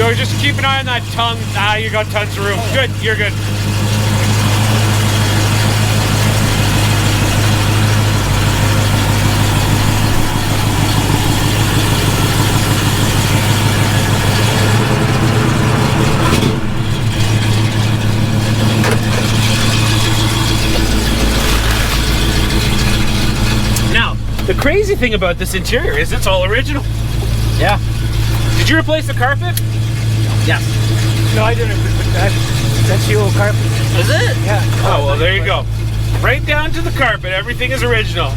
So just keep an eye on that tongue. Ah, you got tons of room. Good, you're good. Now, the crazy thing about this interior is it's all original. Yeah. Did you replace the carpet? Yes. No, I didn't. That's the old carpet. Is it? Yeah. Oh, well, there you go. Right down to the carpet. Everything is original.